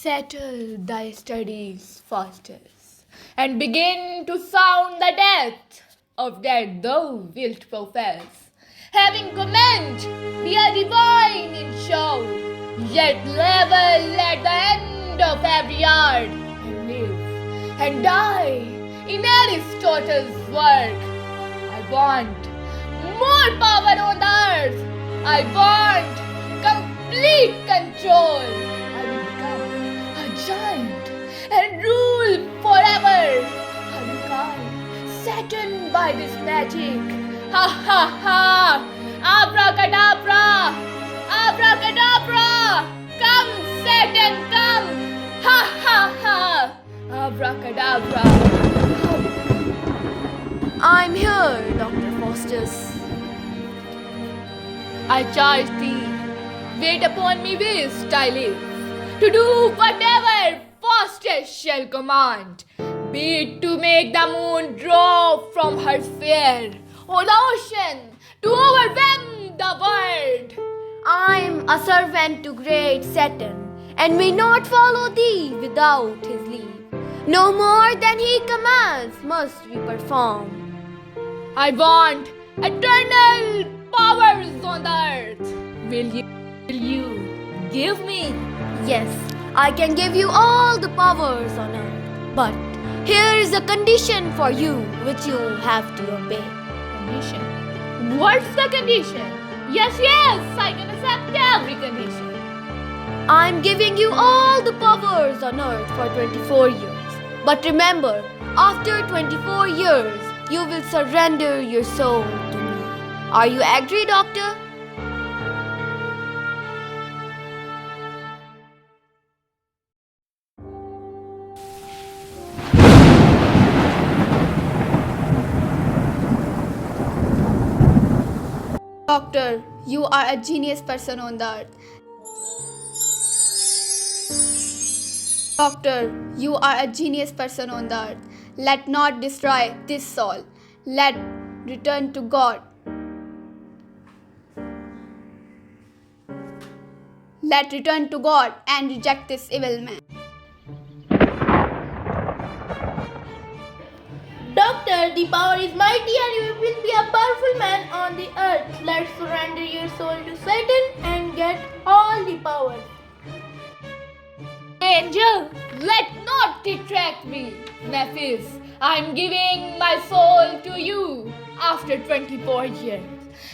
Settle thy studies, Faustus, and begin to sound the death of that thou wilt profess. Having commenced, be a divine in show, yet level at the end of every yard, and live and die in Aristotle's work. I want more power on the earth. I want complete control. I will become a giant and rule forever. I will come Saturn by this magic. Ha ha ha! Abracadabra! Abracadabra! Come, Saturn, come! Ha ha ha! Abracadabra! I'm here, Dr. Faustus. I charge thee, wait upon me whilst I live, to do whatever Faustus shall command, be it to make the moon drop from her sphere, or the ocean to overwhelm the world. I'm a servant to great Saturn, and may not follow thee without his leave. No more than he commands must we perform. I want eternal powers on the earth. Will you give me? Yes, I can give you all the powers on earth, but here is a condition for you which you have to obey. Condition? What's the condition? Yes, I can accept every condition. I'm giving you all the powers on earth for 24 years. But remember, after 24 years, you will surrender your soul to me. Are you agree, doctor? Doctor, you are a genius person on the earth. Doctor, you are a genius person on the earth. Let not destroy this soul. Let return to God. Let return to God and reject this evil man. Doctor, the power is mighty and you will be a powerful man on the earth. Let's surrender your soul to Satan and get all the power. Angel, let not detract me. Nephis, I'm giving my soul to you after 24 years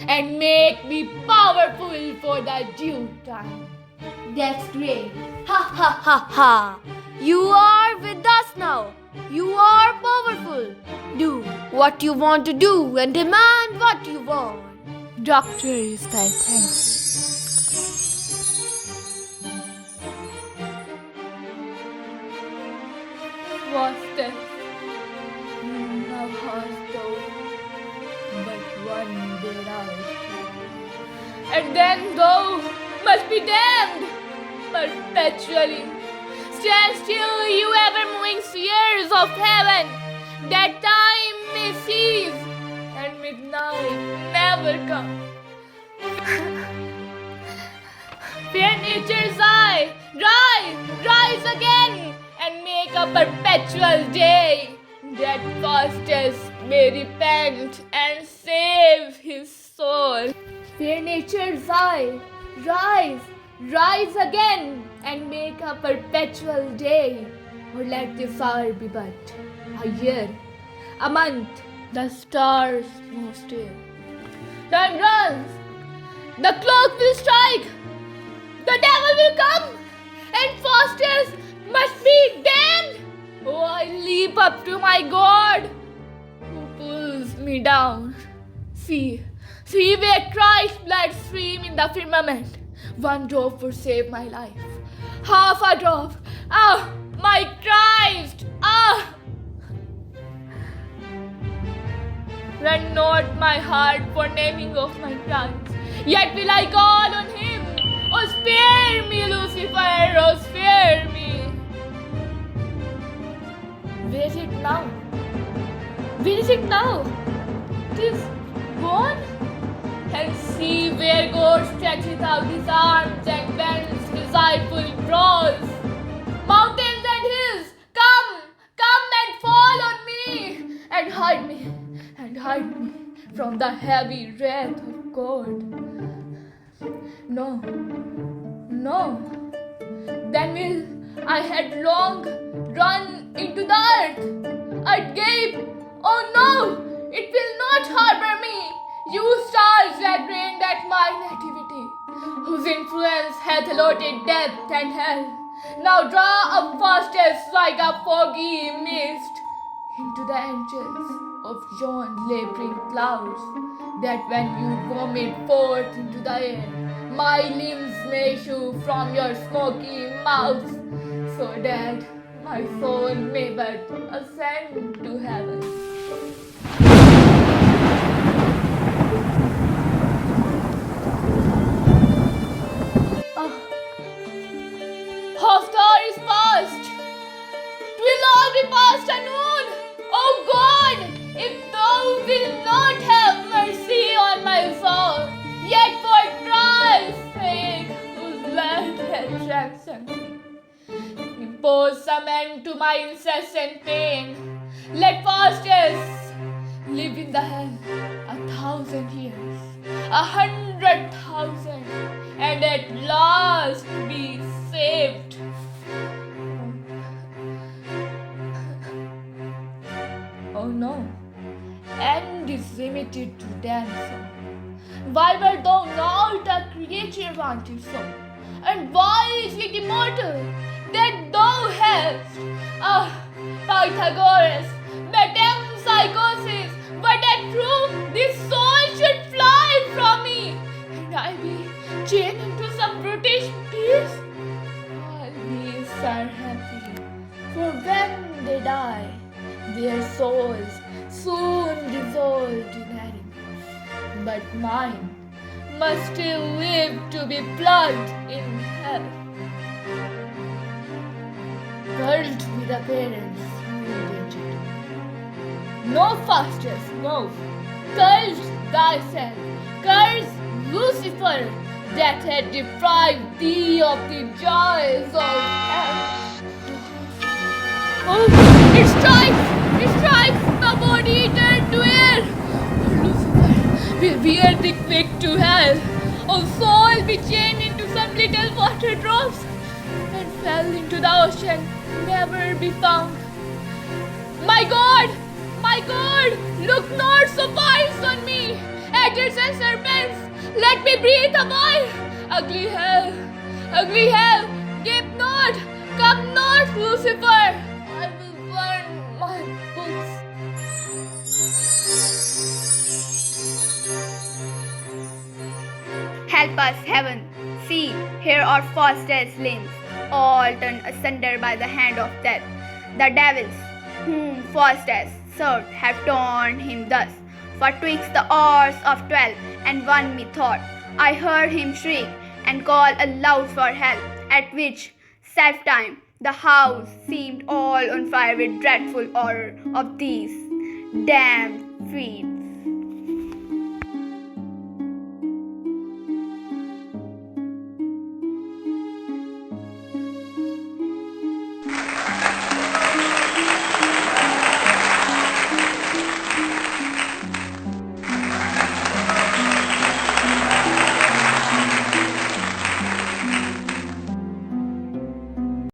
and make me powerful for the due time. That's great. Ha ha ha ha. You are with us now. You are powerful. Do what you want to do and demand what you want. Doctor is thy thanks. Faustus, now hast thou but one day out, and then thou must be damned perpetually. Stand still, you ever-moving spheres of heaven, that time may cease and midnight never come. Fear nature's eye, rise again, and make a perpetual day, that Faustus may repent and save his soul. Fear nature's eye, rise again, and make a perpetual day, or let this hour be but a year, a month, the stars move still. Time runs, the clock will strike, the devil will come, and Faustus must be damned. Oh, I leap up to my God, who pulls me down. See where Christ's blood stream in the firmament. One drop would save my life. Half a drop. Ah, my Christ! Ah! Rend not my heart for naming of my crimes. Yet will I call on him. Oh, spare me, Lucifer! Oh, spare me! Where is it now? Where is it now? It is gone? And see where God stretcheth out his arms and bends his eyeful brows. the heavy wrath of God. No, no. Then will I headlong run into the earth. I'd gape, oh no, it will not harbor me. You stars that reigned at my nativity, whose influence hath allotted death and hell, now draw up fastest like a foggy mist into the angels of yon laboring clouds, that when you vomit forth into the air, my limbs may issue from your smoky mouth, so that my soul may but ascend to heaven. Half the hour is past. 'Twill all be past at noon. Oh God, if thou wilt not have mercy on my soul, yet for Christ's sake, whose blood hath ransomed me, impose some end to my incessant pain. Let fastest live in the hell 1,000 years, 100,000, and at last be saved. Oh no, end is limited to damsel. Why wert thou not a creature wanted so? And why is it immortal that thou hast? Pythagoras, metempsychosis, but at truth this soul should fly from me, and I be chained into some brutish peace. All these are happy, for when they die, their souls soon dissolved in Hades, but mine must still live to be plugged in hell. Cursed be the parents who invented. No fastest, no. Cursed thyself, cursed Lucifer, that had deprived thee of the joys of hell. Oh, it strikes, the body turned to air. Lucifer will bear thee quick to hell. Oh, soul, be chained into some little water drops, and fell into the ocean, never be found. My God, look not so fierce on me. Adders and serpents, let me breathe a while. Ugly hell, gape not, come not, Lucifer. I will burn my books. Help us, heaven. See, here are Faustus' limbs, all torn asunder by the hand of death. The devils, whom Faustus served, have torn him thus. For twixt the hours of 12 and 1 methought, I heard him shriek and call aloud for help, at which self-time the house seemed all on fire with dreadful horror of these damned feet.